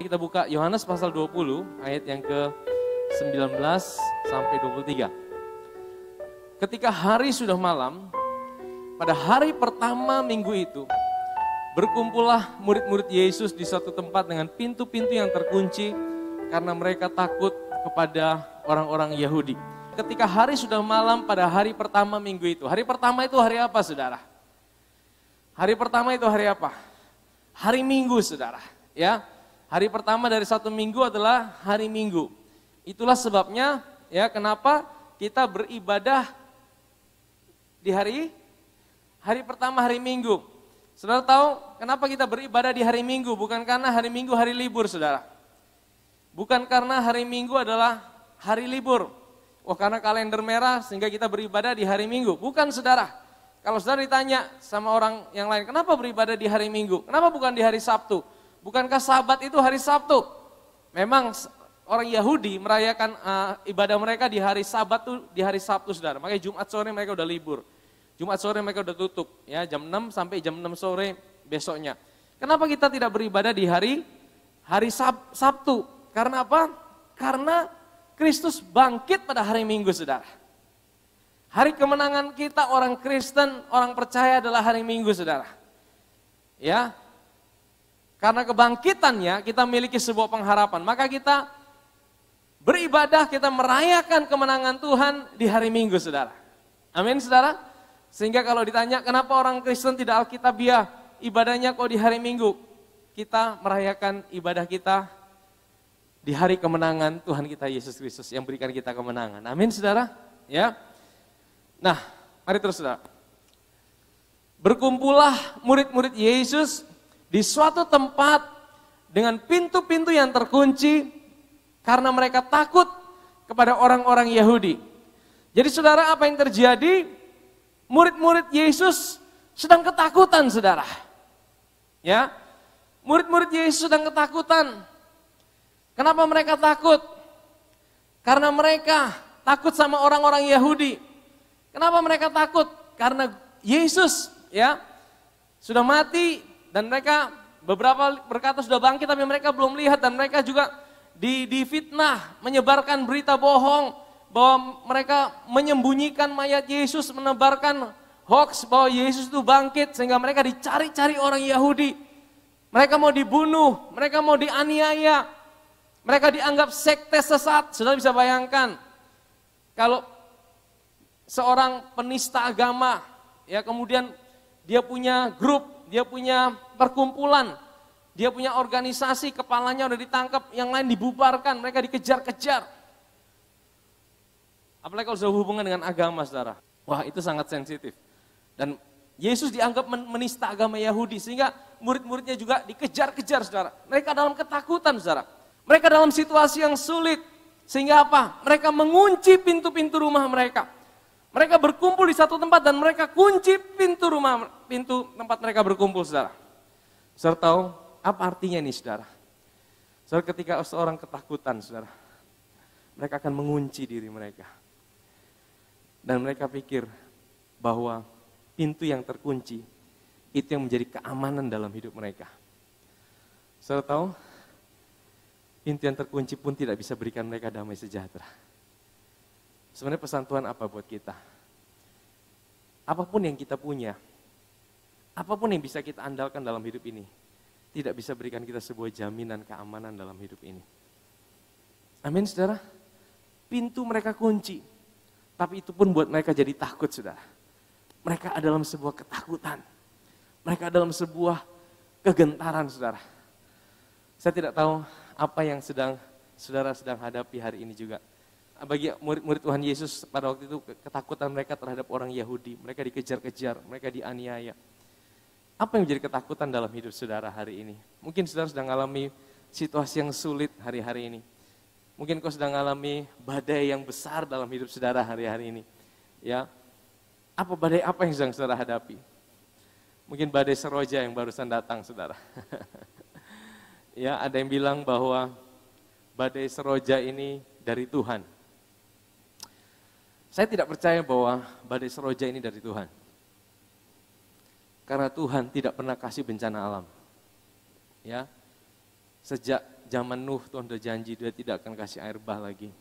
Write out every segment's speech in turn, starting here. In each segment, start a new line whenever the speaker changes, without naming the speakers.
Kita buka Yohanes pasal 20 ayat yang ke-19 sampai 23. Ketika hari sudah malam, pada hari pertama minggu itu, berkumpullah murid-murid Yesus di suatu tempat dengan pintu-pintu yang terkunci karena mereka takut kepada orang-orang Yahudi. Ketika hari sudah malam pada hari pertama minggu itu. Hari pertama itu hari apa, saudara? Hari pertama itu hari apa? Hari Minggu, saudara. Ya, hari pertama dari satu minggu adalah hari Minggu. Itulah sebabnya ya kenapa kita beribadah di hari pertama hari Minggu. Saudara tahu kenapa kita beribadah di hari Minggu? Bukan karena hari Minggu hari libur, saudara. Bukan karena hari Minggu adalah hari libur. Oh, karena kalender merah sehingga kita beribadah di hari Minggu. Bukan, saudara. Kalau saudara ditanya sama orang yang lain, kenapa beribadah di hari Minggu? Kenapa bukan di hari Sabtu? Bukankah Sabat itu hari Sabtu? Memang orang Yahudi merayakan ibadah mereka di hari Sabat tuh di hari Sabtu, saudara. Makanya Jumat sore mereka udah libur. Jumat sore mereka udah tutup, ya jam 6 sampai jam 6 sore besoknya. Kenapa kita tidak beribadah di hari Sabtu? Karena apa? Karena Kristus bangkit pada hari Minggu, saudara. Hari kemenangan kita orang Kristen, orang percaya adalah hari Minggu, saudara. Ya, karena kebangkitannya kita memiliki sebuah pengharapan. Maka kita beribadah, kita merayakan kemenangan Tuhan di hari Minggu, saudara. Amin, saudara. Sehingga kalau ditanya kenapa orang Kristen tidak alkitabiah, ibadahnya kok di hari Minggu? Kita merayakan ibadah kita di hari kemenangan Tuhan kita Yesus Kristus yang berikan kita kemenangan. Amin, saudara. Ya. Nah, mari terus, saudara. Berkumpullah murid-murid Yesus di suatu tempat dengan pintu-pintu yang terkunci karena mereka takut kepada orang-orang Yahudi. Jadi saudara, apa yang terjadi? Murid-murid Yesus sedang ketakutan, saudara. Ya, murid-murid Yesus sedang ketakutan. Kenapa mereka takut? Karena mereka takut sama orang-orang Yahudi. Kenapa mereka takut? Karena Yesus ya sudah mati. Dan mereka beberapa berkata sudah bangkit tapi mereka belum lihat. Dan mereka juga difitnah, menyebarkan berita bohong. Bahwa mereka menyembunyikan mayat Yesus, menebarkan hoax bahwa Yesus itu bangkit. Sehingga mereka dicari-cari orang Yahudi. Mereka mau dibunuh, mereka mau dianiaya. Mereka dianggap sekte sesat. Saudara bisa bayangkan. Kalau seorang penista agama, ya kemudian dia punya grup, dia punya perkumpulan, dia punya organisasi, kepalanya udah ditangkap, yang lain dibubarkan, mereka dikejar-kejar. Apalagi kalau sudah hubungan dengan agama, saudara. Wah, itu sangat sensitif. Dan Yesus dianggap menista agama Yahudi, sehingga murid-muridnya juga dikejar-kejar, saudara. Mereka dalam ketakutan, saudara. Mereka dalam situasi yang sulit, sehingga apa? Mereka mengunci pintu-pintu rumah mereka. Mereka berkumpul di satu tempat dan mereka kunci pintu tempat mereka berkumpul, saudara. Saudara tahu apa artinya ini, saudara? Saudara, ketika seorang ketakutan, saudara, mereka akan mengunci diri mereka. Dan mereka pikir bahwa pintu yang terkunci itu yang menjadi keamanan dalam hidup mereka. Saudara tahu, pintu yang terkunci pun tidak bisa berikan mereka damai sejahtera. Sebenarnya pesan Tuhan apa buat kita? Apapun yang kita punya, apapun yang bisa kita andalkan dalam hidup ini, tidak bisa berikan kita sebuah jaminan keamanan dalam hidup ini. Amin, saudara? Pintu mereka kunci, tapi itu pun buat mereka jadi takut, saudara. Mereka ada dalam sebuah ketakutan. Mereka dalam sebuah kegentaran, saudara. Saya tidak tahu apa yang saudara sedang hadapi hari ini juga. Bagi murid-murid Tuhan Yesus pada waktu itu ketakutan mereka terhadap orang Yahudi. Mereka dikejar-kejar, mereka dianiaya. Apa yang menjadi ketakutan dalam hidup saudara hari ini? Mungkin saudara sedang mengalami situasi yang sulit hari-hari ini. Mungkin kau sedang mengalami badai yang besar dalam hidup saudara hari-hari ini. Ya, badai apa yang sedang saudara hadapi? Mungkin badai Seroja yang barusan datang, saudara. Ya, ada yang bilang bahwa badai Seroja ini dari Tuhan. Saya tidak percaya bahwa badai Seroja ini dari Tuhan. Karena Tuhan tidak pernah kasih bencana alam. Ya. Sejak zaman Nuh Tuhan sudah janji dia tidak akan kasih air bah lagi.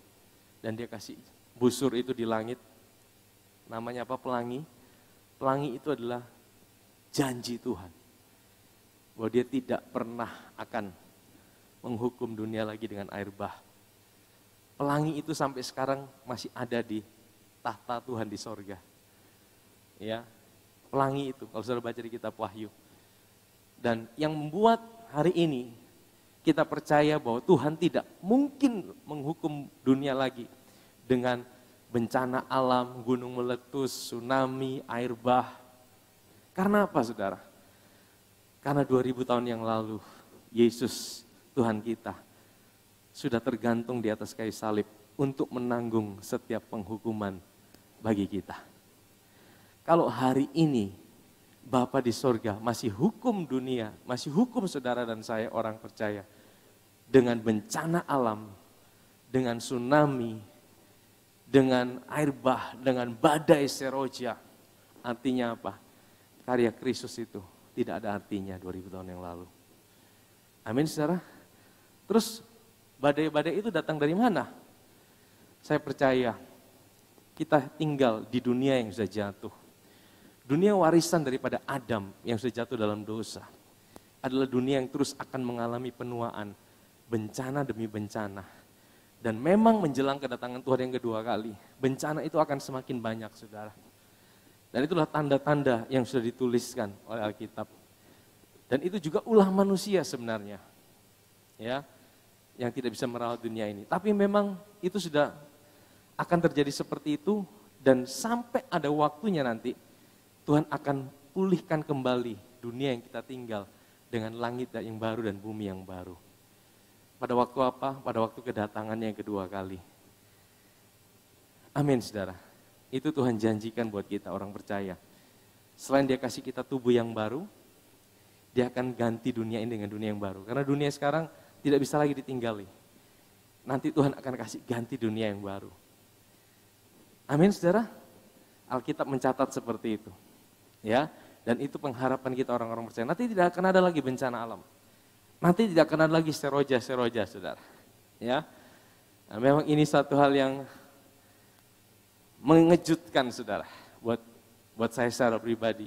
Dan dia kasih busur itu di langit. Namanya apa? Pelangi. Pelangi itu adalah janji Tuhan. Bahwa dia tidak pernah akan menghukum dunia lagi dengan air bah. Pelangi itu sampai sekarang masih ada di tahta Tuhan di sorga. Ya, pelangi itu kalau saudara baca di kitab Wahyu. Dan yang membuat hari ini kita percaya bahwa Tuhan tidak mungkin menghukum dunia lagi dengan bencana alam, gunung meletus, tsunami, air bah. Karena apa saudara? Karena 2000 tahun yang lalu Yesus Tuhan kita sudah tergantung di atas kayu salib untuk menanggung setiap penghukuman bagi kita. Kalau hari ini Bapa di sorga masih hukum dunia, masih hukum saudara dan saya orang percaya dengan bencana alam, dengan tsunami, dengan air bah, dengan badai seroja. Artinya apa? Karya Kristus itu tidak ada artinya 2000 tahun yang lalu. Amin saudara. Terus badai-badai itu datang dari mana? Saya percaya kita tinggal di dunia yang sudah jatuh. Dunia warisan daripada Adam yang sudah jatuh dalam dosa. Adalah dunia yang terus akan mengalami penuaan. Bencana demi bencana. Dan memang menjelang kedatangan Tuhan yang kedua kali, bencana itu akan semakin banyak saudara. Dan itulah tanda-tanda yang sudah dituliskan oleh Alkitab. Dan itu juga ulah manusia sebenarnya. Ya, yang tidak bisa merawat dunia ini. Tapi memang itu sudah akan terjadi seperti itu dan sampai ada waktunya nanti Tuhan akan pulihkan kembali dunia yang kita tinggal dengan langit yang baru dan bumi yang baru. Pada waktu apa? Pada waktu kedatangannya yang kedua kali. Amin saudara. Itu Tuhan janjikan buat kita orang percaya. Selain dia kasih kita tubuh yang baru, dia akan ganti dunia ini dengan dunia yang baru. Karena dunia sekarang tidak bisa lagi ditinggali. Nanti Tuhan akan kasih ganti dunia yang baru. Amin saudara. Alkitab mencatat seperti itu. Ya, dan itu pengharapan kita orang-orang percaya. Nanti tidak akan ada lagi bencana alam. Nanti tidak akan ada lagi seroja, saudara. Ya, nah, memang ini satu hal yang mengejutkan, saudara, buat saya secara pribadi.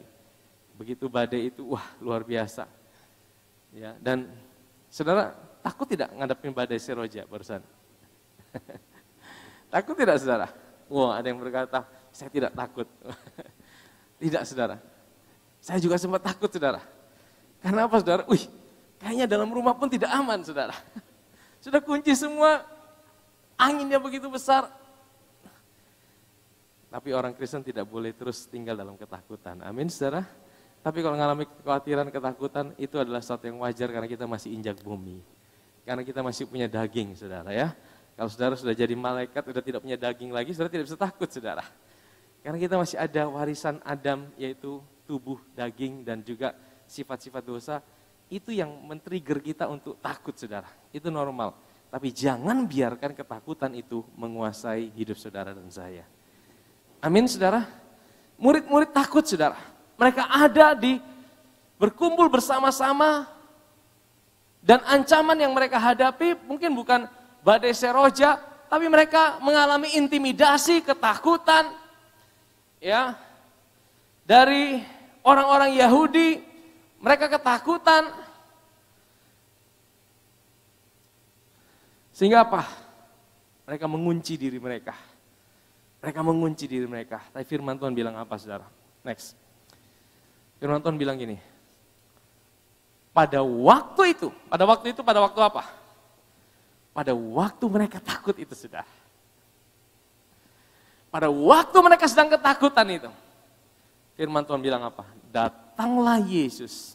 Begitu badai itu, wah luar biasa. Ya, dan saudara takut tidak ngadepin badai seroja barusan? Takut tidak, saudara? Wah, ada yang berkata, saya tidak takut. Tidak, saudara. Saya juga sempat takut, saudara. Karena apa, saudara? Kayaknya dalam rumah pun tidak aman, saudara. Sudah kunci semua, anginnya begitu besar. Tapi orang Kristen tidak boleh terus tinggal dalam ketakutan. Amin, saudara. Tapi kalau mengalami kekhawatiran, ketakutan, itu adalah sesuatu yang wajar karena kita masih injak bumi. Karena kita masih punya daging, saudara ya. Kalau saudara sudah jadi malaikat, sudah tidak punya daging lagi, saudara tidak bisa takut, saudara. Karena kita masih ada warisan Adam, yaitu tubuh, daging, dan juga sifat-sifat dosa. Itu yang men-trigger kita untuk takut, saudara. Itu normal. Tapi jangan biarkan ketakutan itu menguasai hidup saudara dan saya. Amin, saudara. Murid-murid takut, saudara. Mereka ada berkumpul bersama-sama. Dan ancaman yang mereka hadapi mungkin bukan badai seroja, tapi mereka mengalami intimidasi, ketakutan. Ya, dari orang-orang Yahudi. Mereka ketakutan. Sehingga apa? Mereka mengunci diri mereka. Mereka mengunci diri mereka. Tapi firman Tuhan bilang apa, saudara? Next. Firman Tuhan bilang gini. Pada waktu itu pada waktu apa? Pada waktu mereka takut itu, saudara. Pada waktu mereka sedang ketakutan itu. Firman Tuhan bilang apa? Datanglah Yesus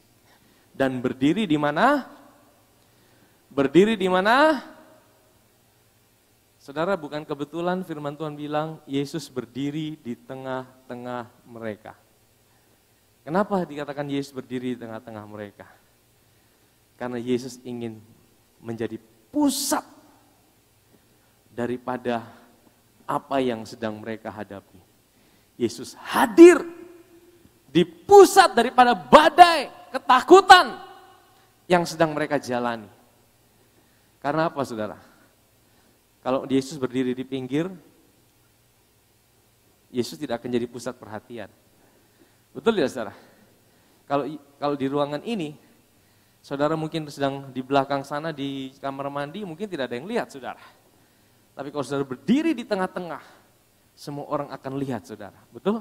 dan berdiri di mana? Berdiri di mana? Saudara, bukan kebetulan firman Tuhan bilang Yesus berdiri di tengah-tengah mereka. Kenapa dikatakan Yesus berdiri di tengah-tengah mereka? Karena Yesus ingin menjadi pusat daripada apa yang sedang mereka hadapi. Yesus hadir di pusat daripada badai ketakutan yang sedang mereka jalani. Karena apa saudara? Kalau Yesus berdiri di pinggir, Yesus tidak akan jadi pusat perhatian. Betul ya saudara? Kalau di ruangan ini, saudara mungkin sedang di belakang sana di kamar mandi, mungkin tidak ada yang lihat saudara. Tapi kalau saudara berdiri di tengah-tengah, semua orang akan lihat saudara. Betul?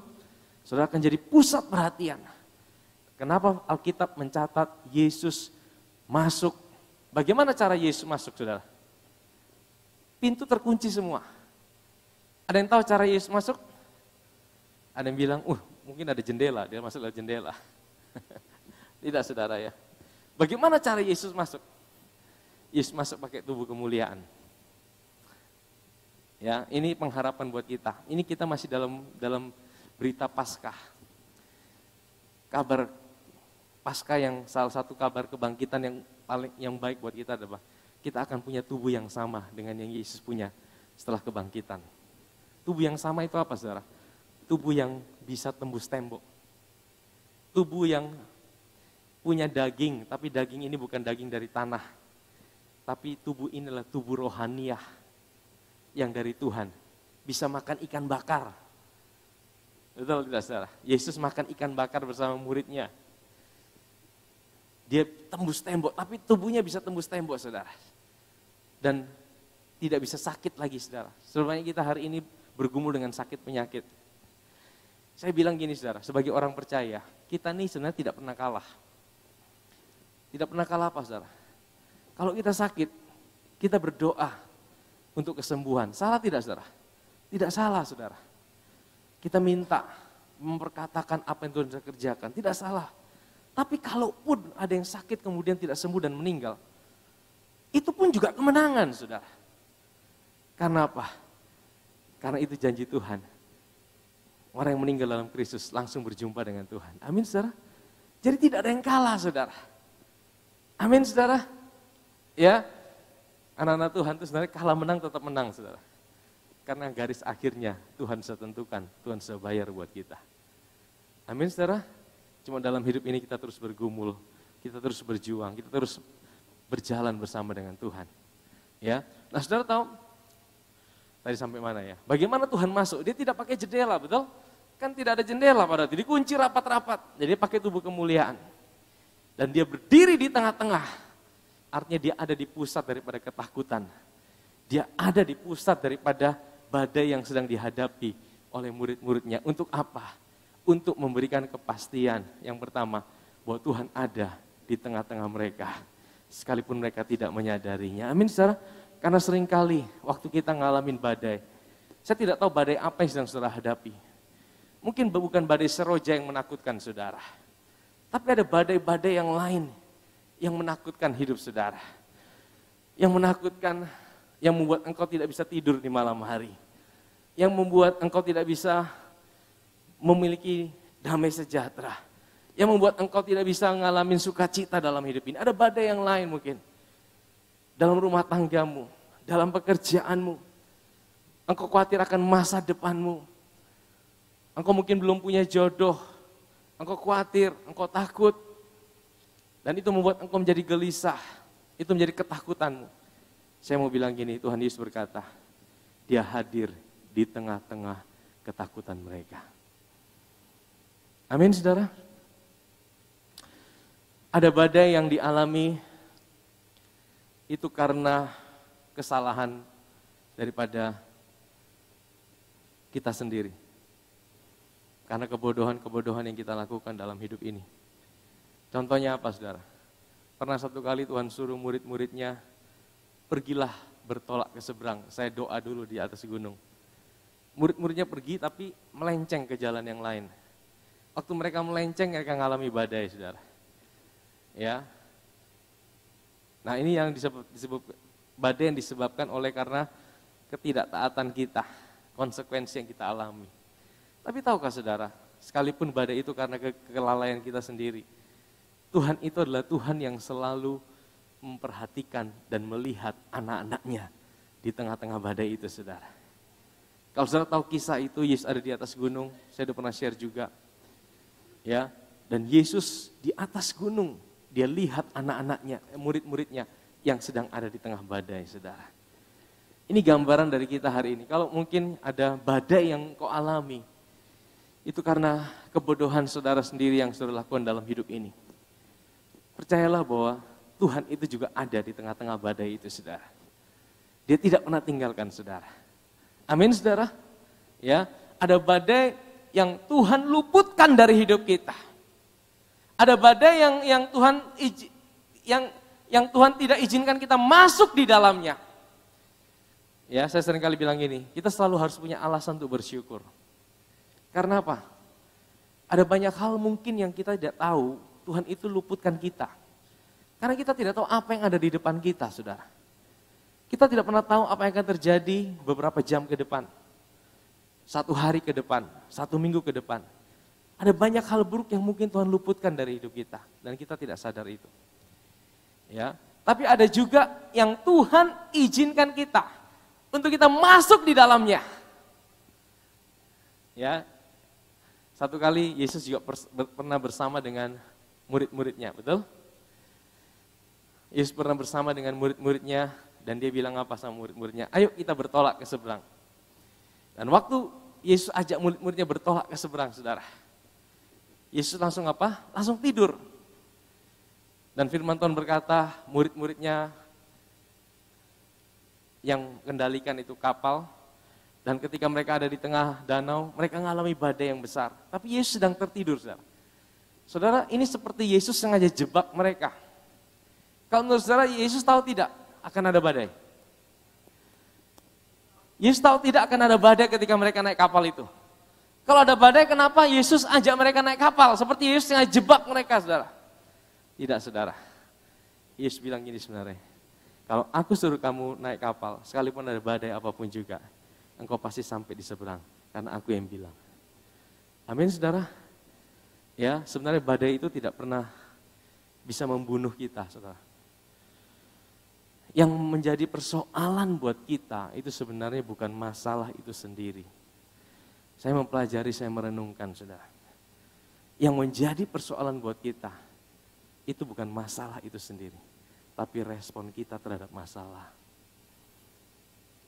Saudara akan jadi pusat perhatian. Kenapa Alkitab mencatat Yesus masuk? Bagaimana cara Yesus masuk saudara? Pintu terkunci semua. Ada yang tahu cara Yesus masuk? Ada yang bilang, mungkin ada jendela, dia masuk lewat jendela. Tidak saudara ya. Bagaimana cara Yesus masuk? Yesus masuk pakai tubuh kemuliaan. Ya, ini pengharapan buat kita. Ini kita masih dalam berita Paskah. Kabar Paskah yang salah satu kabar kebangkitan yang baik buat kita adalah kita akan punya tubuh yang sama dengan yang Yesus punya setelah kebangkitan. Tubuh yang sama itu apa saudara? Tubuh yang bisa tembus tembok. Tubuh yang punya daging, tapi daging ini bukan daging dari tanah. Tapi tubuh ini adalah tubuh rohaniah yang dari Tuhan. Bisa makan ikan bakar. Betul tidak saudara? Yesus makan ikan bakar bersama muridnya. Dia tembus tembok, tapi tubuhnya bisa tembus tembok saudara. Dan tidak bisa sakit lagi saudara. Sebenarnya kita hari ini bergumul dengan sakit penyakit. Saya bilang gini saudara, sebagai orang percaya, kita nih sebenarnya tidak pernah kalah. Tidak pernah kalah apa saudara? Kalau kita sakit, kita berdoa untuk kesembuhan. Salah tidak saudara? Tidak salah saudara. Kita minta memperkatakan apa yang Tuhan bisa kerjakan, tidak salah. Tapi kalaupun ada yang sakit kemudian tidak sembuh dan meninggal, itu pun juga kemenangan saudara. Karena apa? Karena itu janji Tuhan. Orang yang meninggal dalam Kristus langsung berjumpa dengan Tuhan. Amin saudara. Jadi tidak ada yang kalah saudara. Amin saudara. Ya, anak-anak Tuhan itu sebenarnya kalah menang tetap menang saudara. Karena garis akhirnya Tuhan sudah tentukan, Tuhan sudah bayar buat kita. Amin saudara. Cuma dalam hidup ini kita terus bergumul, kita terus berjuang, kita terus berjalan bersama dengan Tuhan. Ya, nah saudara tahu, tadi sampai mana ya? Bagaimana Tuhan masuk? Dia tidak pakai jendela, betul? Kan tidak ada jendela pada itu, dikunci rapat-rapat. Jadi pakai tubuh kemuliaan. Dan dia berdiri di tengah-tengah. Artinya dia ada di pusat daripada ketakutan. Dia ada di pusat daripada badai yang sedang dihadapi oleh murid-muridnya. Untuk apa? Untuk memberikan kepastian yang pertama, bahwa Tuhan ada di tengah-tengah mereka. Sekalipun mereka tidak menyadarinya. Amin saudara. Karena seringkali waktu kita ngalamin badai, saya tidak tahu badai apa yang sedang saudara hadapi. Mungkin bukan badai seroja yang menakutkan saudara. Tapi ada badai-badai yang lain yang menakutkan hidup saudara. Yang menakutkan, yang membuat engkau tidak bisa tidur di malam hari. Yang membuat engkau tidak bisa memiliki damai sejahtera. Yang membuat engkau tidak bisa ngalamin sukacita dalam hidup ini. Ada badai yang lain mungkin. Dalam rumah tanggamu, dalam pekerjaanmu. Engkau khawatir akan masa depanmu. Engkau mungkin belum punya jodoh. Engkau khawatir, engkau takut. Dan itu membuat engkau menjadi gelisah. Itu menjadi ketakutanmu. Saya mau bilang gini, Tuhan Yesus berkata, Dia hadir di tengah-tengah ketakutan mereka. Amin saudara. Ada badai yang dialami itu karena kesalahan daripada kita sendiri. Karena kebodohan-kebodohan yang kita lakukan dalam hidup ini. Contohnya apa saudara? Pernah satu kali Tuhan suruh murid-muridnya, pergilah bertolak ke seberang. Saya doa dulu di atas gunung. Murid-muridnya pergi tapi melenceng ke jalan yang lain. Waktu mereka melenceng, mereka mengalami badai, saudara. Ya. Nah ini yang disebut badai yang disebabkan oleh karena ketidaktaatan kita, konsekuensi yang kita alami. Tapi tahukah saudara, sekalipun badai itu karena kelalaian kita sendiri, Tuhan itu adalah Tuhan yang selalu memperhatikan dan melihat anak-anaknya di tengah-tengah badai itu, saudara. Kalau saudara tahu kisah itu, Yesus ada di atas gunung, saya sudah pernah share juga. Dan Yesus di atas gunung, dia lihat anak-anaknya, murid-muridnya yang sedang ada di tengah badai, saudara. Ini gambaran dari kita hari ini. Kalau mungkin ada badai yang kau alami, itu karena kebodohan saudara sendiri yang saudara lakukan dalam hidup ini. Percayalah bahwa Tuhan itu juga ada di tengah-tengah badai itu, saudara. Dia tidak pernah tinggalkan saudara. Amin, saudara. Ya, ada badai yang Tuhan luputkan dari hidup kita. Ada badai yang Tuhan tidak izinkan kita masuk di dalamnya. Ya, saya sering kali bilang gini, kita selalu harus punya alasan untuk bersyukur. Karena apa? Ada banyak hal mungkin yang kita tidak tahu, Tuhan itu luputkan kita. Karena kita tidak tahu apa yang ada di depan kita, saudara. Kita tidak pernah tahu apa yang akan terjadi beberapa jam ke depan. 1 hari ke depan, 1 minggu ke depan. Ada banyak hal buruk yang mungkin Tuhan luputkan dari hidup kita. Dan kita tidak sadar itu. Ya, tapi ada juga yang Tuhan izinkan kita untuk kita masuk di dalamnya. Ya, satu kali Yesus juga pernah bersama dengan murid-muridnya, betul? Yesus pernah bersama dengan murid-muridnya dan dia bilang apa sama murid-muridnya? Ayo kita bertolak ke seberang. Dan waktu Yesus ajak murid-muridnya bertolak ke seberang, saudara. Yesus langsung apa? Langsung tidur. Dan firman Tuhan berkata, murid-muridnya yang kendalikan itu kapal, dan ketika mereka ada di tengah danau, mereka mengalami badai yang besar. Tapi Yesus sedang tertidur, saudara. Saudara, ini seperti Yesus sengaja jebak mereka. Kalau menurut saudara, Yesus tahu tidak akan ada badai? Yesus tahu tidak akan ada badai ketika mereka naik kapal itu. Kalau ada badai, kenapa Yesus ajak mereka naik kapal? Seperti Yesus sengaja jebak mereka, saudara. Tidak, saudara. Yesus bilang gini sebenarnya, kalau aku suruh kamu naik kapal, sekalipun ada badai apapun juga, engkau pasti sampai di seberang, karena aku yang bilang. Amin, saudara. Ya, sebenarnya badai itu tidak pernah bisa membunuh kita, saudara. Yang menjadi persoalan buat kita, itu sebenarnya bukan masalah itu sendiri. Saya mempelajari, saya merenungkan, saudara. Yang menjadi persoalan buat kita, itu bukan masalah itu sendiri, tapi respon kita terhadap masalah.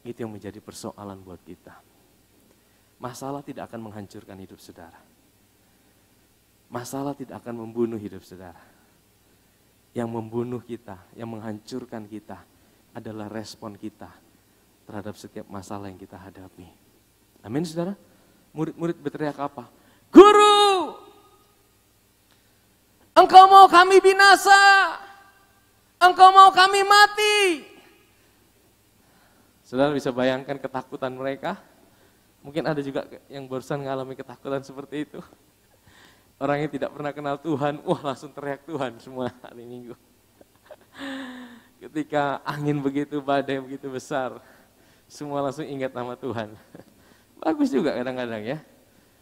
Itu yang menjadi persoalan buat kita. Masalah tidak akan menghancurkan hidup saudara. Masalah tidak akan membunuh hidup saudara. Yang membunuh kita, yang menghancurkan kita adalah respon kita terhadap setiap masalah yang kita hadapi. Amin, saudara? Murid-murid berteriak apa? Guru! Engkau mau kami binasa, engkau mau kami mati. Saudara bisa bayangkan ketakutan mereka? Mungkin ada juga yang barusan mengalami ketakutan seperti itu. Orang yang tidak pernah kenal Tuhan, wah langsung teriak Tuhan semua hari Minggu. Ketika angin begitu, badai begitu besar, semua langsung ingat nama Tuhan. Bagus juga kadang-kadang ya.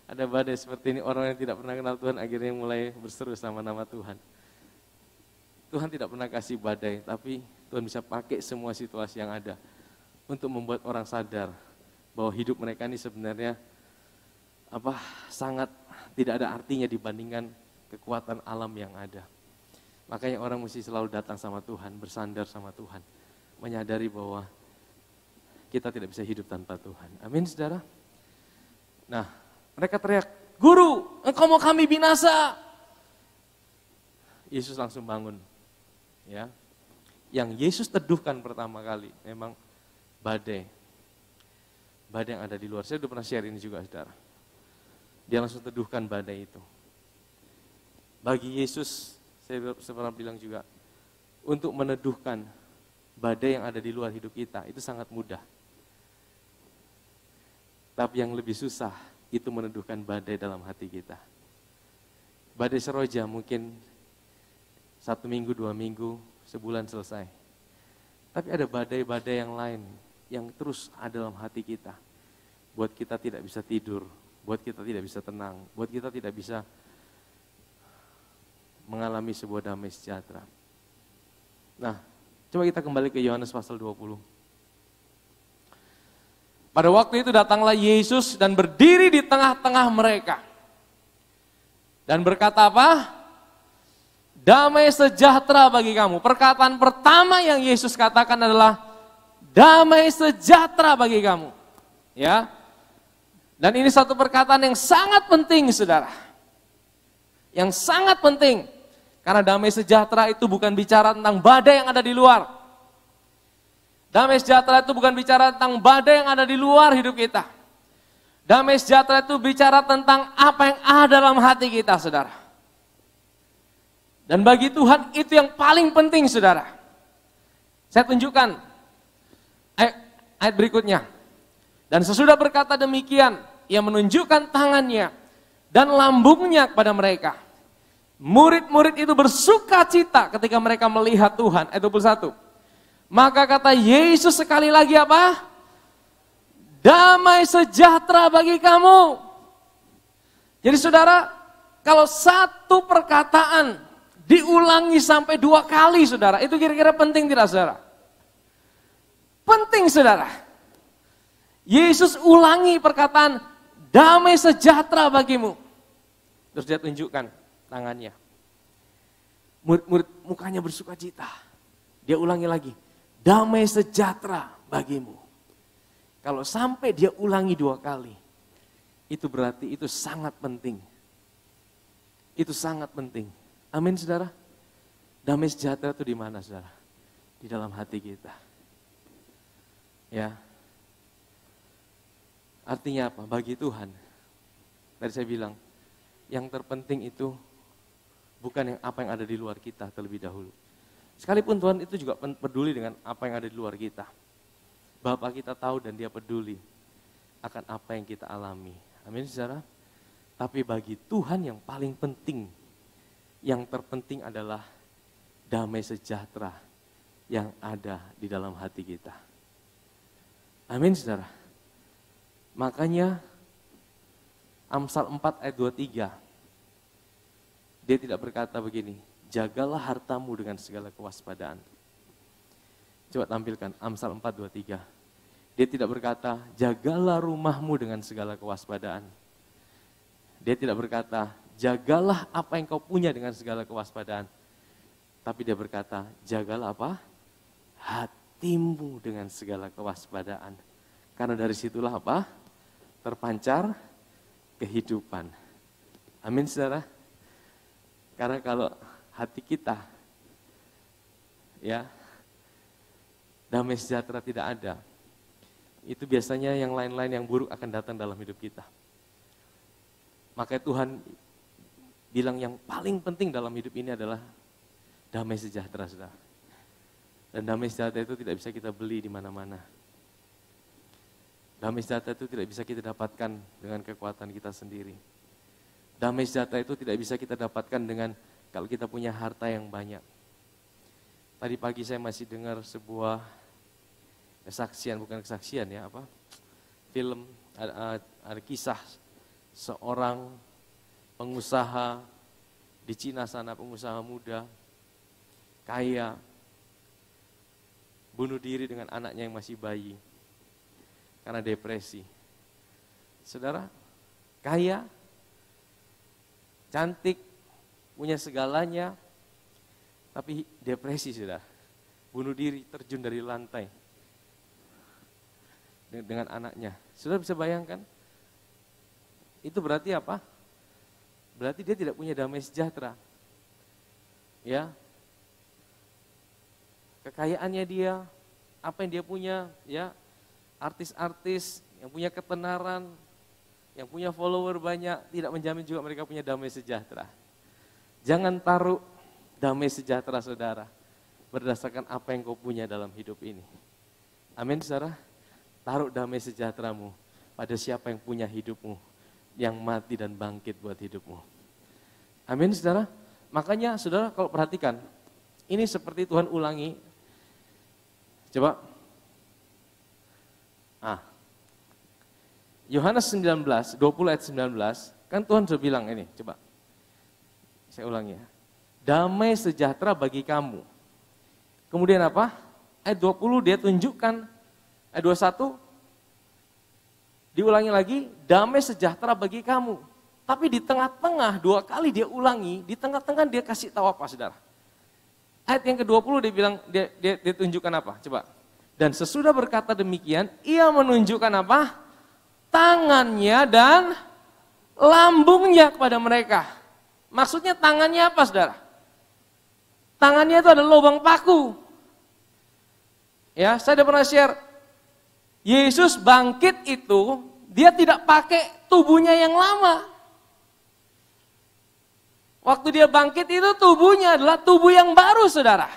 Ada badai seperti ini, orang yang tidak pernah kenal Tuhan akhirnya mulai berseru sama nama Tuhan. Tuhan tidak pernah kasih badai, tapi Tuhan bisa pakai semua situasi yang ada untuk membuat orang sadar bahwa hidup mereka ini sebenarnya sangat tidak ada artinya dibandingkan kekuatan alam yang ada. Makanya orang mesti selalu datang sama Tuhan, bersandar sama Tuhan, menyadari bahwa kita tidak bisa hidup tanpa Tuhan. Amin, saudara? Nah, mereka teriak, Guru, engkau mau kami binasa. Yesus langsung bangun. Ya, yang Yesus teduhkan pertama kali memang badai. Badai yang ada di luar. Saya sudah pernah share ini juga, saudara. Dia langsung teduhkan badai itu. Bagi Yesus, saya pernah bilang juga, untuk meneduhkan badai yang ada di luar hidup kita, itu sangat mudah. Tapi yang lebih susah, itu meneduhkan badai dalam hati kita. Badai seroja mungkin 1 minggu, 2 minggu, sebulan selesai. Tapi ada badai-badai yang lain yang terus ada dalam hati kita. Buat kita tidak bisa tidur, buat kita tidak bisa tenang, buat kita tidak bisa mengalami sebuah damai sejahtera. Nah, coba kita kembali ke Yohanes pasal 20. Pada waktu itu datanglah Yesus dan berdiri di tengah-tengah mereka. Dan berkata apa? damai sejahtera bagi kamu. Perkataan pertama yang Yesus katakan adalah damai sejahtera bagi kamu. Ya. Dan ini satu perkataan yang sangat penting, saudara. Yang sangat penting. Karena damai sejahtera itu bukan bicara tentang badai yang ada di luar. Damai sejahtera itu bukan bicara tentang badai yang ada di luar hidup kita. Damai sejahtera itu bicara tentang apa yang ada dalam hati kita, saudara. Dan bagi Tuhan itu yang paling penting, saudara. Saya tunjukkan ayat berikutnya. Dan sesudah berkata demikian, ia menunjukkan tangannya dan lambungnya kepada mereka. Murid-murid itu bersuka cita ketika mereka melihat Tuhan. Ayat 21. Maka kata Yesus sekali lagi apa? Damai sejahtera bagi kamu. Jadi saudara, kalau satu perkataan diulangi sampai 2 kali, saudara, itu kira-kira penting tidak, saudara? Penting, saudara. Yesus ulangi perkataan damai sejahtera bagimu. Terus dia tunjukkan tangannya. Murid-murid mukanya bersuka cita. Dia ulangi lagi, damai sejahtera bagimu. Kalau sampai dia ulangi 2 kali, itu berarti itu sangat penting. Itu sangat penting. Amin, saudara. Damai sejahtera itu di mana, saudara? Di dalam hati kita. Ya. Artinya apa? Bagi Tuhan. Tadi saya bilang, yang terpenting itu bukan apa yang ada di luar kita terlebih dahulu. Sekalipun Tuhan itu juga peduli dengan apa yang ada di luar kita. Bapa kita tahu dan dia peduli akan apa yang kita alami. Amin, saudara. Tapi bagi Tuhan yang paling penting, yang terpenting adalah damai sejahtera yang ada di dalam hati kita. Amin, saudara. Makanya Amsal 4 ayat 23, dia tidak berkata begini, jagalah hartamu dengan segala kewaspadaan. Coba tampilkan Amsal 4:23. Dia tidak berkata, jagalah rumahmu dengan segala kewaspadaan. Dia tidak berkata, jagalah apa yang kau punya dengan segala kewaspadaan. Tapi dia berkata, jagalah apa? Hatimu dengan segala kewaspadaan. Karena dari situlah apa? Terpancar kehidupan. Amin, saudara. Karena kalau hati kita, ya, damai sejahtera tidak ada, itu biasanya yang lain-lain yang buruk akan datang dalam hidup kita. Makanya Tuhan bilang yang paling penting dalam hidup ini adalah damai sejahtera, saudara. Dan damai sejahtera itu tidak bisa kita beli di mana-mana. Damai sejahtera itu tidak bisa kita dapatkan dengan kekuatan kita sendiri. Damai sejahtera itu tidak bisa kita dapatkan dengan kalau kita punya harta yang banyak. Tadi pagi saya masih dengar sebuah kesaksian, bukan kesaksian ya, film, ada kisah seorang pengusaha di Cina sana, pengusaha muda, kaya, bunuh diri dengan anaknya yang masih bayi, karena depresi. Saudara, kaya, cantik, punya segalanya, tapi depresi, saudara. Bunuh diri, terjun dari lantai dengan anaknya. Saudara bisa bayangkan? Itu berarti apa? Berarti dia tidak punya damai sejahtera. Ya. Kekayaannya dia, apa yang dia punya, ya. Artis-artis yang punya ketenaran, yang punya follower banyak, tidak menjamin juga mereka punya damai sejahtera. Jangan taruh damai sejahtera, saudara, berdasarkan apa yang kau punya dalam hidup ini. Amin, saudara. Taruh damai sejahteramu pada siapa yang punya hidupmu, yang mati dan bangkit buat hidupmu. Amin, saudara. Makanya, saudara, kalau perhatikan, ini seperti Tuhan ulangi. Coba. Yohanes 19, 20 ayat 19, kan Tuhan sudah bilang ini, coba. Saya ulangi ya. Damai sejahtera bagi kamu. Kemudian apa? Ayat 20 dia tunjukkan, ayat 21, diulangi lagi, damai sejahtera bagi kamu. Tapi di tengah-tengah 2 kali dia ulangi, di tengah-tengah dia kasih tahu apa saudara? Ayat yang ke-20 dia bilang, dia tunjukkan apa? Coba. Dan sesudah berkata demikian, ia menunjukkan apa? Tangannya dan lambungnya kepada mereka. Maksudnya tangannya apa saudara? Tangannya itu ada lubang paku. Ya, saya udah pernah share. Yesus bangkit itu, dia tidak pakai tubuhnya yang lama. Waktu dia bangkit itu tubuhnya adalah tubuh yang baru saudara.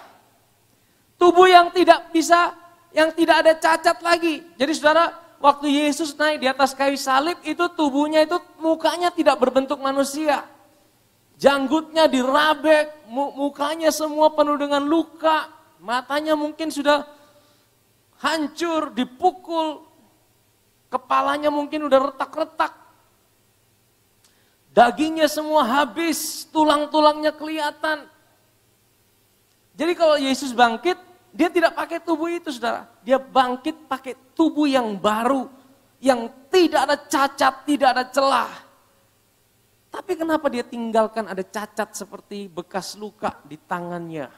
Tubuh yang tidak bisa, yang tidak ada cacat lagi. Jadi saudara, waktu Yesus naik di atas kayu salib itu tubuhnya itu mukanya tidak berbentuk manusia. Janggutnya dirabek, mukanya semua penuh dengan luka. Matanya mungkin sudah hancur, dipukul. Kepalanya mungkin udah retak-retak. Dagingnya semua habis, tulang-tulangnya kelihatan. Jadi kalau Yesus bangkit, dia tidak pakai tubuh itu saudara. Dia bangkit pakai tubuh yang baru, yang tidak ada cacat, tidak ada celah. Tapi kenapa dia tinggalkan ada cacat seperti bekas luka di tangannya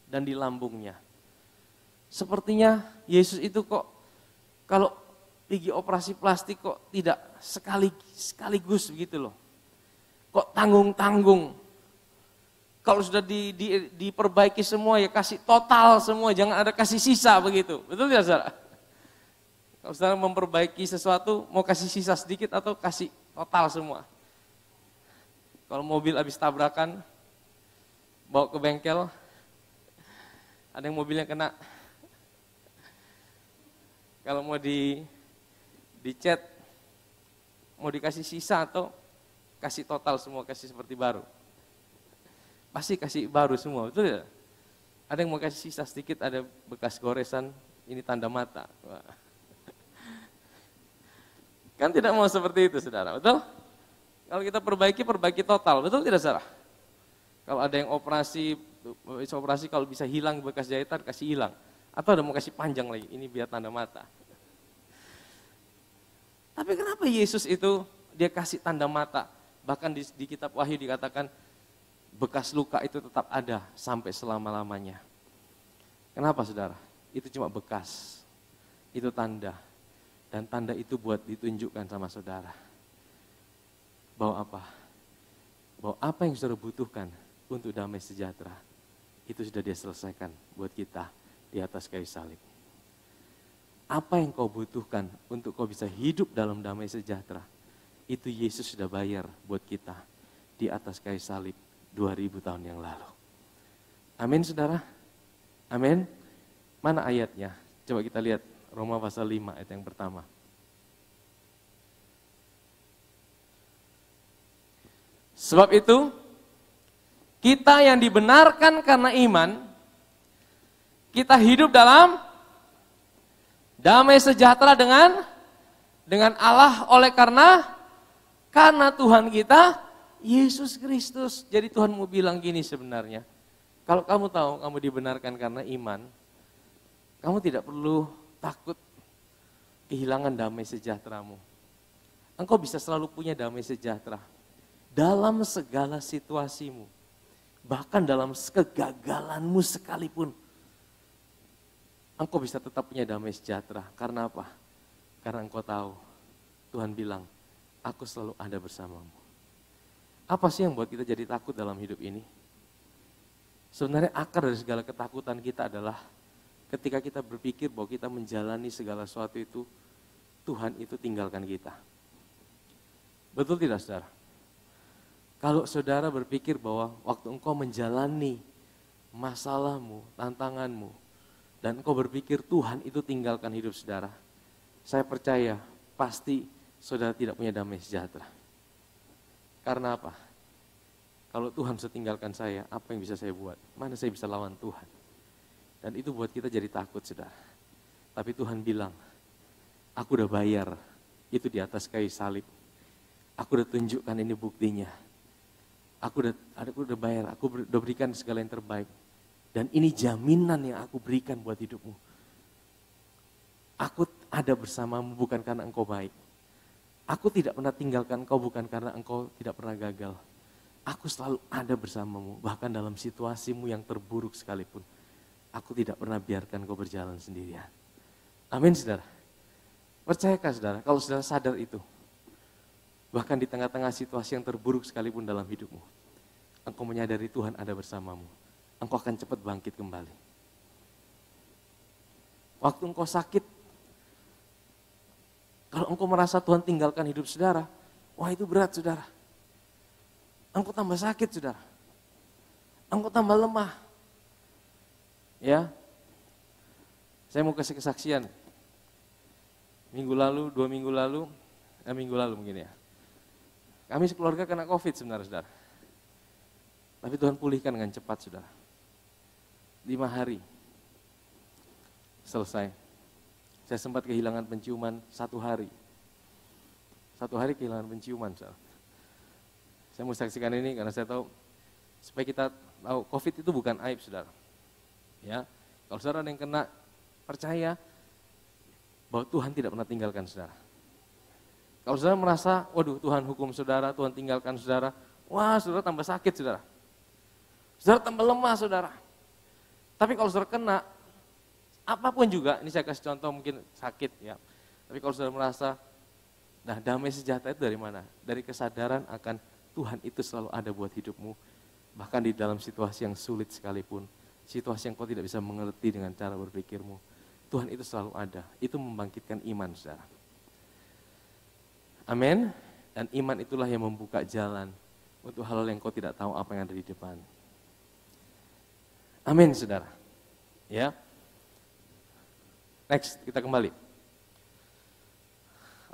dan di lambungnya? Sepertinya Yesus itu kok kalau pergi operasi plastik kok tidak sekaligus begitu loh. Kok tanggung-tanggung. Kalau sudah diperbaiki semua ya kasih total semua, jangan ada kasih sisa begitu. Betul tidak saudara? Kalau saudara memperbaiki sesuatu mau kasih sisa sedikit atau kasih total semua. Kalau mobil habis tabrakan, bawa ke bengkel, ada yang mobilnya kena. Kalau mau dicat, mau dikasih sisa atau kasih total semua, kasih seperti baru. Pasti kasih baru semua, betul ya? Ada yang mau kasih sisa sedikit, ada bekas goresan, ini tanda mata. Wah. Kan tidak mau seperti itu saudara, betul? Kalau kita perbaiki total, betul tidak salah? Kalau ada yang operasi kalau bisa hilang bekas jahitan, kasih hilang. Atau ada mau kasih panjang lagi, ini biar tanda mata. Tapi kenapa Yesus itu dia kasih tanda mata? Bahkan di kitab Wahyu dikatakan bekas luka itu tetap ada sampai selama-lamanya. Kenapa saudara? Itu cuma bekas, itu tanda. Dan tanda itu buat ditunjukkan sama saudara. Bahwa apa? Bahwa apa yang saudara butuhkan untuk damai sejahtera, itu sudah dia selesaikan buat kita di atas kayu salib. Apa yang kau butuhkan untuk kau bisa hidup dalam damai sejahtera, itu Yesus sudah bayar buat kita di atas kayu salib 2000 tahun yang lalu. Amin saudara? Amin? Mana ayatnya? Coba kita lihat Roma pasal 5 ayat yang pertama. Sebab itu, kita yang dibenarkan karena iman, kita hidup dalam damai sejahtera dengan Allah oleh karena Tuhan kita, Yesus Kristus. Jadi Tuhan mau bilang gini sebenarnya, kalau kamu tahu kamu dibenarkan karena iman, kamu tidak perlu takut kehilangan damai sejahteramu. Engkau bisa selalu punya damai sejahtera dalam segala situasimu. Bahkan dalam kegagalanmu sekalipun, engkau bisa tetap punya damai sejahtera. Karena apa? Karena engkau tahu, Tuhan bilang, aku selalu ada bersamamu. Apa sih yang buat kita jadi takut dalam hidup ini? Sebenarnya akar dari segala ketakutan kita adalah ketika kita berpikir bahwa kita menjalani segala sesuatu itu, Tuhan itu tinggalkan kita. Betul tidak saudara? Kalau saudara berpikir bahwa waktu engkau menjalani masalahmu, tantanganmu, dan engkau berpikir Tuhan itu tinggalkan hidup saudara, saya percaya pasti saudara tidak punya damai sejahtera. Karena apa? Kalau Tuhan setinggalkan saya, apa yang bisa saya buat? Mana saya bisa lawan Tuhan? Dan itu buat kita jadi takut saudara. Tapi Tuhan bilang, aku udah bayar itu di atas kayu salib. Aku udah tunjukkan ini buktinya. Aku udah bayar, aku udah berikan segala yang terbaik. Dan ini jaminan yang aku berikan buat hidupmu. Aku ada bersamamu bukan karena engkau baik, Aku tidak pernah tinggalkan engkau bukan karena engkau tidak pernah gagal. Aku selalu ada bersamamu, bahkan dalam situasimu yang terburuk sekalipun. Aku tidak pernah biarkan engkau berjalan sendirian. Amin saudara. Percayakah saudara, kalau saudara sadar itu, bahkan di tengah-tengah situasi yang terburuk sekalipun dalam hidupmu, engkau menyadari Tuhan ada bersamamu, engkau akan cepat bangkit kembali. Waktu engkau sakit, kalau engkau merasa Tuhan tinggalkan hidup saudara, wah itu berat saudara. Engkau tambah sakit saudara. Engkau tambah lemah. Ya, saya mau kasih kesaksian. Minggu lalu mungkin ya. Kami sekeluarga kena COVID sebenarnya saudara. Tapi Tuhan pulihkan dengan cepat saudara. 5 hari selesai. Saya sempat kehilangan penciuman 1 hari. 1 hari kehilangan penciuman saudara. Saya mau saksikan ini karena saya tahu, supaya kita tahu COVID itu bukan aib saudara. Ya, kalau saudara ada yang kena, percaya bahwa Tuhan tidak pernah tinggalkan saudara. Kalau saudara merasa, waduh Tuhan hukum saudara, Tuhan tinggalkan saudara, wah saudara tambah sakit saudara. Saudara tambah lemah saudara. Tapi kalau saudara kena, apapun juga, ini saya kasih contoh mungkin sakit ya. Tapi kalau saudara merasa, nah damai sejahtera itu dari mana? Dari kesadaran akan Tuhan itu selalu ada buat hidupmu. Bahkan di dalam situasi yang sulit sekalipun, situasi yang kau tidak bisa mengerti dengan cara berpikirmu, Tuhan itu selalu ada. Itu membangkitkan iman saudara. Amin. Dan iman itulah yang membuka jalan untuk hal-hal yang kau tidak tahu apa yang ada di depan. Amin saudara. Ya. Next, kita kembali.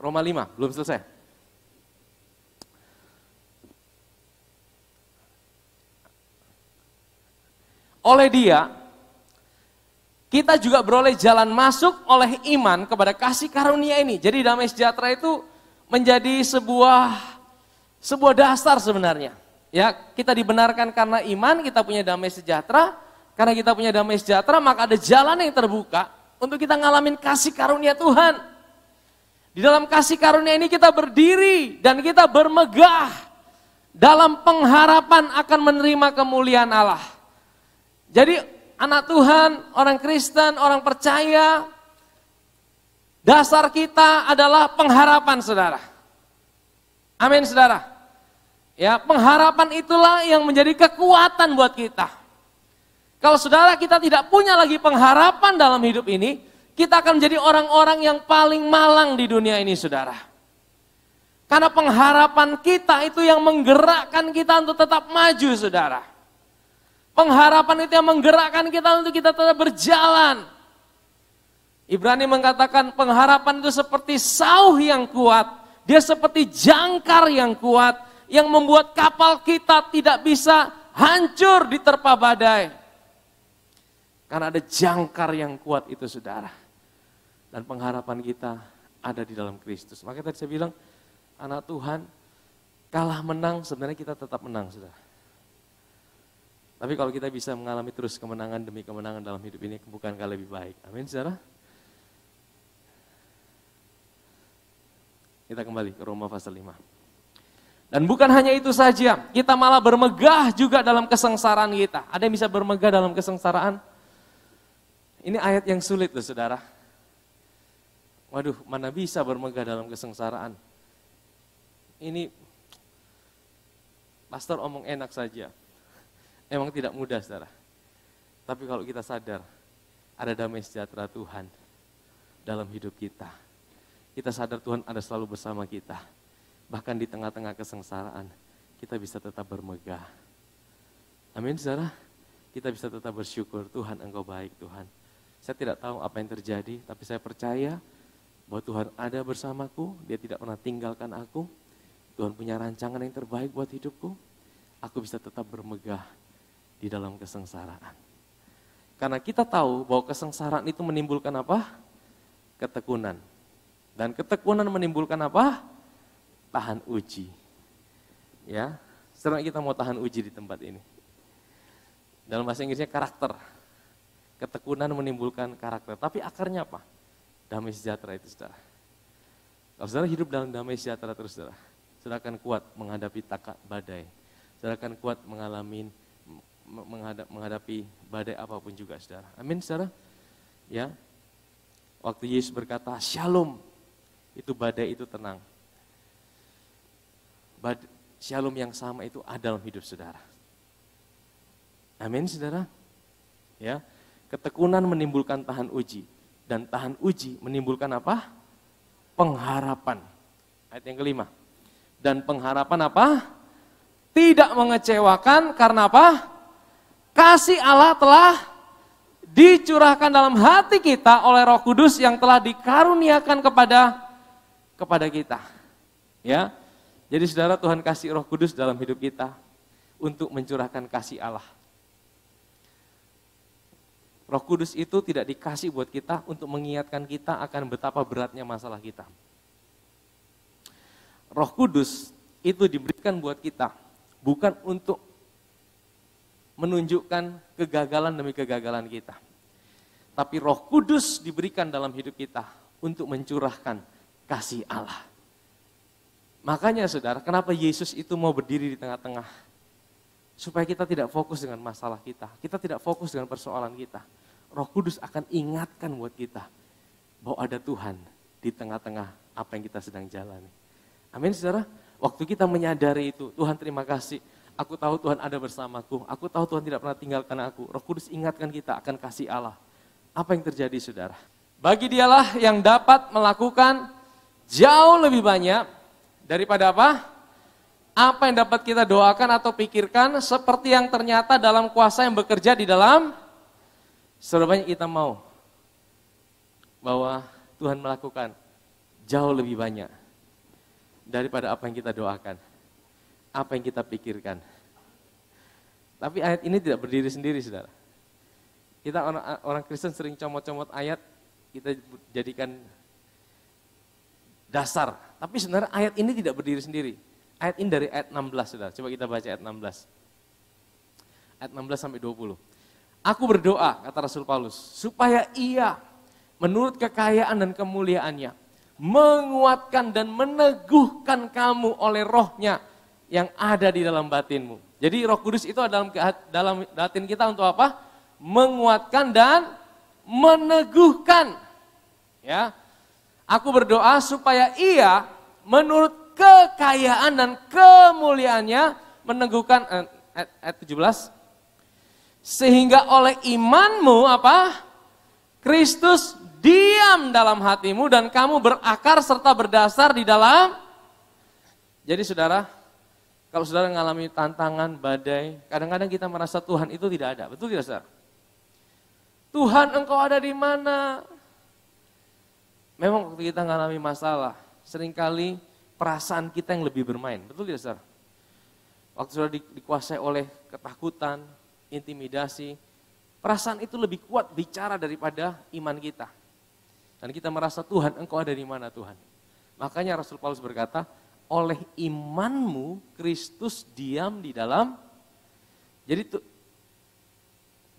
Roma 5, belum selesai. Oleh Dia, kita juga beroleh jalan masuk oleh iman kepada kasih karunia ini. Jadi damai sejahtera itu menjadi sebuah dasar sebenarnya. Ya, kita dibenarkan karena iman, kita punya damai sejahtera. Karena kita punya damai sejahtera, maka ada jalan yang terbuka untuk kita ngalamin kasih karunia Tuhan. Di dalam kasih karunia ini kita berdiri dan kita bermegah dalam pengharapan akan menerima kemuliaan Allah. Jadi anak Tuhan, orang Kristen, orang percaya, dasar kita adalah pengharapan saudara. Amin saudara. Ya, pengharapan itulah yang menjadi kekuatan buat kita. Kalau saudara kita tidak punya lagi pengharapan dalam hidup ini, kita akan menjadi orang-orang yang paling malang di dunia ini saudara. Karena pengharapan kita itu yang menggerakkan kita untuk tetap maju saudara. Pengharapan itu yang menggerakkan kita untuk kita tetap berjalan. Ibrani mengatakan pengharapan itu seperti sauh yang kuat. Dia seperti jangkar yang kuat. Yang membuat kapal kita tidak bisa hancur diterpa badai. Karena ada jangkar yang kuat itu saudara. Dan pengharapan kita ada di dalam Kristus. Makanya tadi saya bilang, anak Tuhan kalah menang sebenarnya kita tetap menang saudara. Tapi kalau kita bisa mengalami terus kemenangan demi kemenangan dalam hidup ini, bukankah lebih baik? Amin, saudara? Kita kembali ke Roma pasal 5. Dan bukan hanya itu saja, kita malah bermegah juga dalam kesengsaraan kita. Ada yang bisa bermegah dalam kesengsaraan? Ini ayat yang sulit loh, saudara. Waduh, mana bisa bermegah dalam kesengsaraan? Ini, pastor omong enak saja. Emang tidak mudah saudara. Tapi kalau kita sadar, ada damai sejahtera Tuhan dalam hidup kita. Kita sadar Tuhan ada selalu bersama kita. Bahkan di tengah-tengah kesengsaraan, kita bisa tetap bermegah. Amin saudara. Kita bisa tetap bersyukur, Tuhan Engkau baik Tuhan. Saya tidak tahu apa yang terjadi, tapi saya percaya bahwa Tuhan ada bersamaku, Dia tidak pernah tinggalkan aku. Tuhan punya rancangan yang terbaik buat hidupku. Aku bisa tetap bermegah di dalam kesengsaraan. Karena kita tahu bahwa kesengsaraan itu menimbulkan apa? Ketekunan. Dan ketekunan menimbulkan apa? Tahan uji. Ya, sekarang kita mau tahan uji di tempat ini. Dalam bahasa Inggrisnya karakter. Ketekunan menimbulkan karakter. Tapi akarnya apa? Damai sejahtera itu saudara. Kalau saudara hidup dalam damai sejahtera terus, saudara akan kuat menghadapi badai. Saudara akan kuat menghadapi badai apapun juga, saudara. Amin, saudara. Ya, waktu Yesus berkata, Shalom, itu badai itu tenang. Shalom yang sama itu ada dalam hidup saudara. Amin, saudara. Ya, ketekunan menimbulkan tahan uji, dan tahan uji menimbulkan apa? Pengharapan. Ayat yang kelima. Dan pengharapan apa? Tidak mengecewakan, karena apa? Kasih Allah telah dicurahkan dalam hati kita oleh Roh Kudus yang telah dikaruniakan kepada kita. Ya. Jadi saudara, Tuhan kasih Roh Kudus dalam hidup kita untuk mencurahkan kasih Allah. Roh Kudus itu tidak dikasih buat kita untuk mengingatkan kita akan betapa beratnya masalah kita. Roh Kudus itu diberikan buat kita, bukan untuk menunjukkan kegagalan demi kegagalan kita. Tapi Roh Kudus diberikan dalam hidup kita untuk mencurahkan kasih Allah. Makanya saudara, kenapa Yesus itu mau berdiri di tengah-tengah? Supaya kita tidak fokus dengan masalah kita. Kita tidak fokus dengan persoalan kita. Roh Kudus akan ingatkan buat kita bahwa ada Tuhan di tengah-tengah apa yang kita sedang jalani. Amin, saudara. Waktu kita menyadari itu, Tuhan terima kasih. Aku tahu Tuhan ada bersamaku. Aku tahu Tuhan tidak pernah tinggalkan aku. Roh Kudus ingatkan kita akan kasih Allah. Apa yang terjadi, saudara? Bagi Dialah yang dapat melakukan jauh lebih banyak daripada apa? Apa yang dapat kita doakan atau pikirkan, seperti yang ternyata dalam kuasa yang bekerja di dalam. Seberapa banyak kita mau bahwa Tuhan melakukan jauh lebih banyak daripada apa yang kita doakan, apa yang kita pikirkan. Tapi ayat ini tidak berdiri sendiri, saudara. Kita orang Kristen sering comot-comot ayat, kita jadikan dasar. Tapi sebenarnya ayat ini tidak berdiri sendiri. Ayat ini dari ayat 16, saudara. Coba kita baca ayat 16. Ayat 16 sampai 20. Aku berdoa, kata Rasul Paulus, supaya ia menurut kekayaan dan kemuliaannya menguatkan dan meneguhkan kamu oleh rohnya yang ada di dalam batinmu. Jadi Roh Kudus itu dalam batin kita untuk apa? Menguatkan dan meneguhkan. Ya, aku berdoa supaya ia menurut kekayaan dan kemuliaannya meneguhkan, ayat 17, sehingga oleh imanmu apa? Kristus diam dalam hatimu dan kamu berakar serta berdasar di dalam. Jadi saudara, kalau saudara mengalami tantangan, badai, kadang-kadang kita merasa Tuhan itu tidak ada. Betul tidak, saudara? Tuhan, engkau ada di mana? Memang waktu kita mengalami masalah, seringkali perasaan kita yang lebih bermain. Betul tidak, saudara? Waktu saudara dikuasai oleh ketakutan, intimidasi, perasaan itu lebih kuat bicara daripada iman kita. Dan kita merasa, Tuhan, engkau ada di mana, Tuhan? Makanya Rasul Paulus berkata, oleh imanmu Kristus diam di dalam. Jadi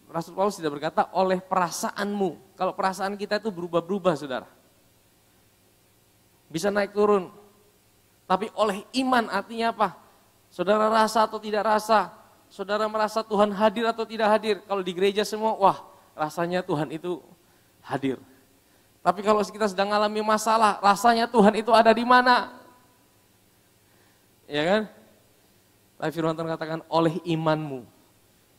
Rasul Paulus tidak berkata oleh perasaanmu. Kalau perasaan kita itu berubah-berubah, saudara. Bisa naik turun. Tapi oleh iman artinya apa? Saudara rasa atau tidak rasa? Saudara merasa Tuhan hadir atau tidak hadir? Kalau di gereja semua, wah rasanya Tuhan itu hadir. Tapi kalau kita sedang mengalami masalah, rasanya Tuhan itu ada di mana? Ya kan? Tapi firman Tuhan katakan, oleh imanmu,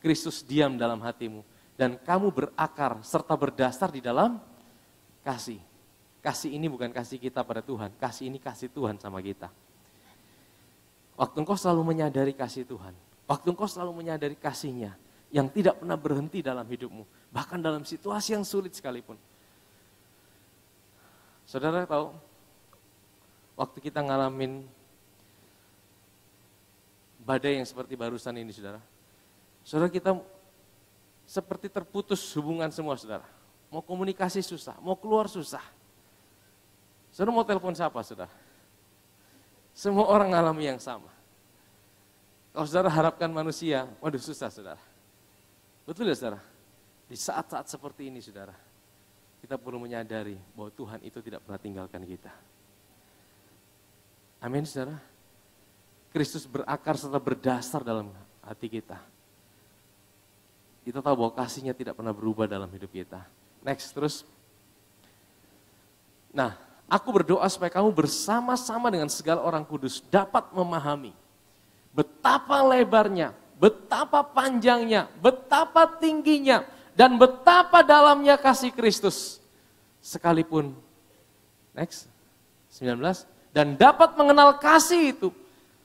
Kristus diam dalam hatimu. Dan kamu berakar serta berdasar di dalam kasih. Kasih ini bukan kasih kita pada Tuhan, kasih ini kasih Tuhan sama kita. Waktu engkau selalu menyadari kasih Tuhan, waktu engkau selalu menyadari kasih-Nya yang tidak pernah berhenti dalam hidupmu, bahkan dalam situasi yang sulit sekalipun. Saudara tahu, waktu kita ngalamin badai yang seperti barusan ini, saudara kita seperti terputus hubungan semua, saudara. Mau komunikasi susah, mau keluar susah. Saudara mau telepon siapa, saudara? Semua orang ngalami yang sama. Kalau saudara harapkan manusia, waduh susah, saudara. Betul ya, saudara? Di saat-saat seperti ini, saudara, kita perlu menyadari bahwa Tuhan itu tidak pernah tinggalkan kita. Amin saudara. Kristus berakar serta berdasar dalam hati kita. Kita tahu bahwa kasihnya tidak pernah berubah dalam hidup kita. Next, terus. Nah, aku berdoa supaya kamu bersama-sama dengan segala orang kudus dapat memahami betapa lebarnya, betapa panjangnya, betapa tingginya, dan betapa dalamnya kasih Kristus. Sekalipun, next, 19, dan dapat mengenal kasih itu.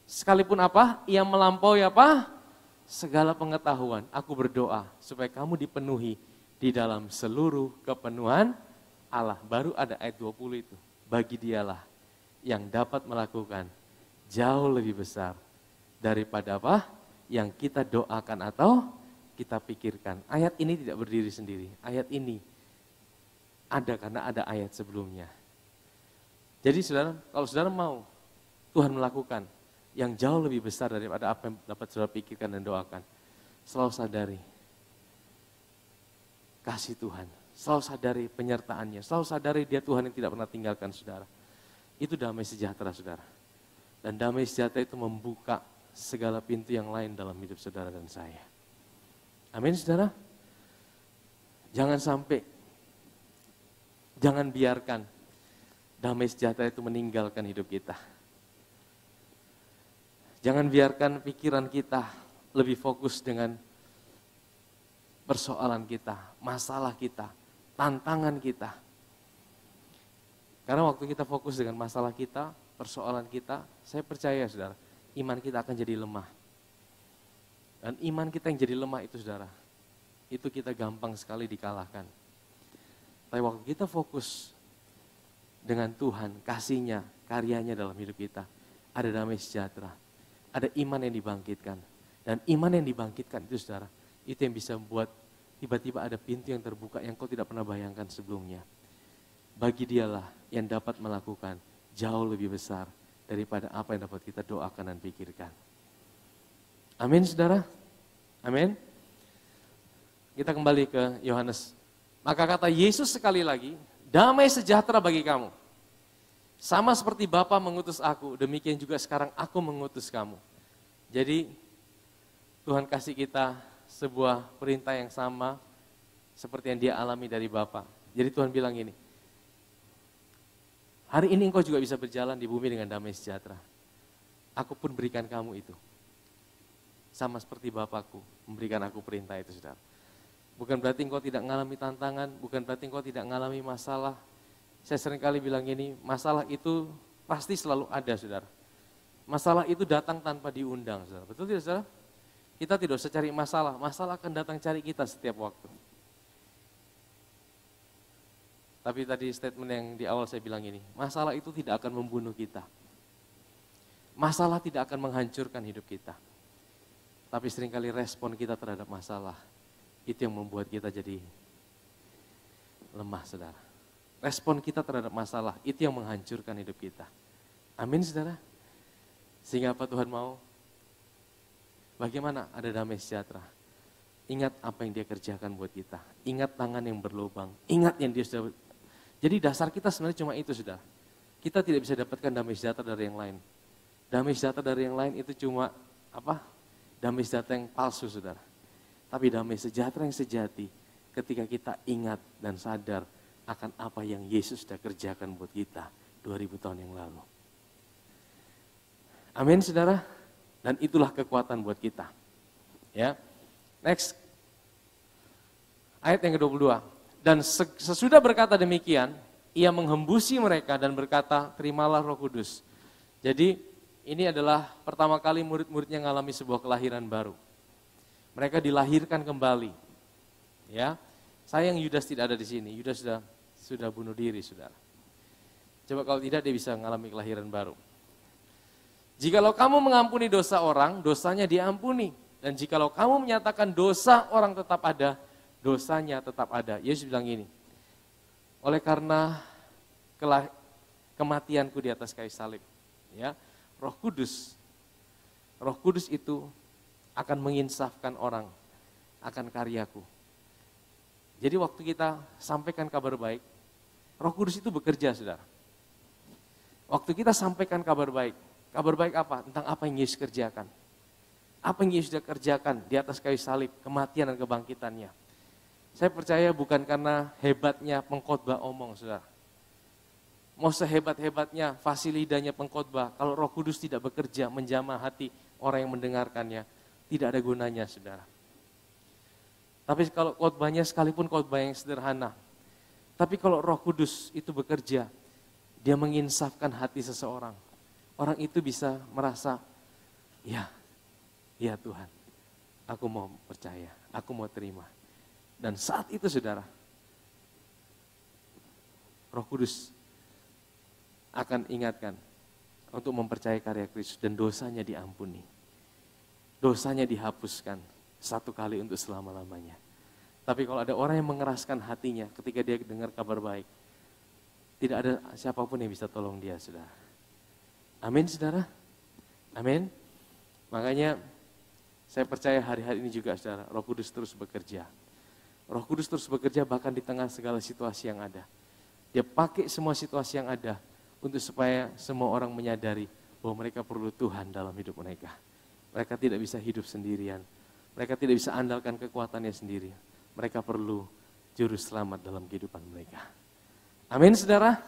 Sekalipun apa? Ia melampaui apa? Segala pengetahuan. Aku berdoa supaya kamu dipenuhi di dalam seluruh kepenuhan Allah. Baru ada ayat 20 itu. Bagi dialah yang dapat melakukan jauh lebih besar daripada apa? Yang kita doakan atau kita pikirkan. Ayat ini tidak berdiri sendiri. Ayat ini ada karena ada ayat sebelumnya. Jadi saudara, kalau saudara mau Tuhan melakukan yang jauh lebih besar daripada apa yang dapat saudara pikirkan dan doakan, selalu sadari kasih Tuhan, selalu sadari penyertaannya, selalu sadari dia Tuhan yang tidak pernah tinggalkan saudara. Itu damai sejahtera saudara. Dan damai sejahtera itu membuka segala pintu yang lain dalam hidup saudara dan saya. Amin saudara. Jangan biarkan damai sejahtera itu meninggalkan hidup kita. Jangan biarkan pikiran kita lebih fokus dengan persoalan kita, masalah kita, tantangan kita. Karena waktu kita fokus dengan masalah kita, persoalan kita, saya percaya saudara, iman kita akan jadi lemah. Dan iman kita yang jadi lemah itu saudara, itu kita gampang sekali dikalahkan. Tapi waktu kita fokus dengan Tuhan, kasih-Nya, karyanya dalam hidup kita, ada damai sejahtera. Ada iman yang dibangkitkan. Dan iman yang dibangkitkan itu saudara, itu yang bisa membuat tiba-tiba ada pintu yang terbuka yang kau tidak pernah bayangkan sebelumnya. Bagi dialah yang dapat melakukan jauh lebih besar daripada apa yang dapat kita doakan dan pikirkan. Amin saudara? Amin? Kita kembali ke Yohanes. Maka kata Yesus sekali lagi, damai sejahtera bagi kamu. Sama seperti Bapa mengutus aku, demikian juga sekarang aku mengutus kamu. Jadi Tuhan kasih kita sebuah perintah yang sama seperti yang dia alami dari Bapa. Jadi Tuhan bilang gini, hari ini engkau juga bisa berjalan di bumi dengan damai sejahtera. Aku pun berikan kamu itu. Sama seperti Bapakku memberikan aku perintah itu saudara. Bukan berarti engkau tidak mengalami tantangan, bukan berarti engkau tidak mengalami masalah. Saya seringkali bilang gini, masalah itu pasti selalu ada saudara. Masalah itu datang tanpa diundang saudara. Betul tidak saudara? Kita tidak usah cari masalah, masalah akan datang cari kita setiap waktu. Tapi tadi statement yang di awal saya bilang ini, masalah itu tidak akan membunuh kita. Masalah tidak akan menghancurkan hidup kita. Tapi seringkali respon kita terhadap masalah, itu yang membuat kita jadi lemah saudara. Respon kita terhadap masalah, itu yang menghancurkan hidup kita. Amin saudara. Sehingga apa Tuhan mau? Bagaimana ada damai sejahtera? Ingat apa yang dia kerjakan buat kita. Ingat tangan yang berlubang. Ingat yang dia sudah. Jadi dasar kita sebenarnya cuma itu saudara. Kita tidak bisa dapatkan damai sejahtera dari yang lain. Damai sejahtera dari yang lain itu cuma apa? Damai sejahtera yang palsu saudara. Tapi damai sejahtera yang sejati ketika kita ingat dan sadar akan apa yang Yesus sudah kerjakan buat kita 2000 tahun yang lalu. Amin saudara. Dan itulah kekuatan buat kita. Ya. Next. Ayat yang ke-22. Dan sesudah berkata demikian, ia menghembusi mereka dan berkata, terimalah Roh Kudus. Jadi ini adalah pertama kali murid-muridnya mengalami sebuah kelahiran baru. Mereka dilahirkan kembali. Ya. Sayang Yudas tidak ada di sini. Yudas sudah bunuh diri, saudara. Coba kalau tidak dia bisa mengalami kelahiran baru. Jikalau kamu mengampuni dosa orang, dosanya diampuni. Dan jikalau kamu menyatakan dosa orang tetap ada, dosanya tetap ada. Yesus bilang gini, oleh karena kematianku di atas kayu salib, ya, Roh Kudus itu akan menginsafkan orang akan karyaku. Jadi waktu kita sampaikan kabar baik, Roh Kudus itu bekerja, saudara. Waktu kita sampaikan kabar baik, Kabar baik apa? Tentang apa yang Yesus kerjakan. Apa yang Yesus sudah kerjakan di atas kayu salib, kematian dan kebangkitannya. Saya percaya bukan karena hebatnya pengkhotbah omong, saudara. Mau sehebat-hebatnya fasilidanya pengkhotbah, kalau Roh Kudus tidak bekerja menjamah hati orang yang mendengarkannya, tidak ada gunanya, saudara. Tapi kalau khotbahnya sekalipun khotbah yang sederhana, tapi kalau Roh Kudus itu bekerja, dia menginsafkan hati seseorang. Orang itu bisa merasa, ya Tuhan, aku mau percaya, aku mau terima. Dan saat itu saudara, Roh Kudus akan ingatkan untuk mempercayai karya Kristus dan dosanya diampuni. Dosanya dihapuskan satu kali untuk selama-lamanya. Tapi kalau ada orang yang mengeraskan hatinya ketika dia dengar kabar baik, tidak ada siapapun yang bisa tolong dia, saudara. Amin, saudara. Amin. Makanya saya percaya hari-hari ini juga, saudara, Roh Kudus terus bekerja. Roh Kudus terus bekerja bahkan di tengah segala situasi yang ada. Dia pakai semua situasi yang ada untuk supaya semua orang menyadari bahwa mereka perlu Tuhan dalam hidup mereka. Mereka tidak bisa hidup sendirian. Mereka tidak bisa andalkan kekuatannya sendiri. Mereka perlu juru selamat dalam kehidupan mereka. Amin, saudara.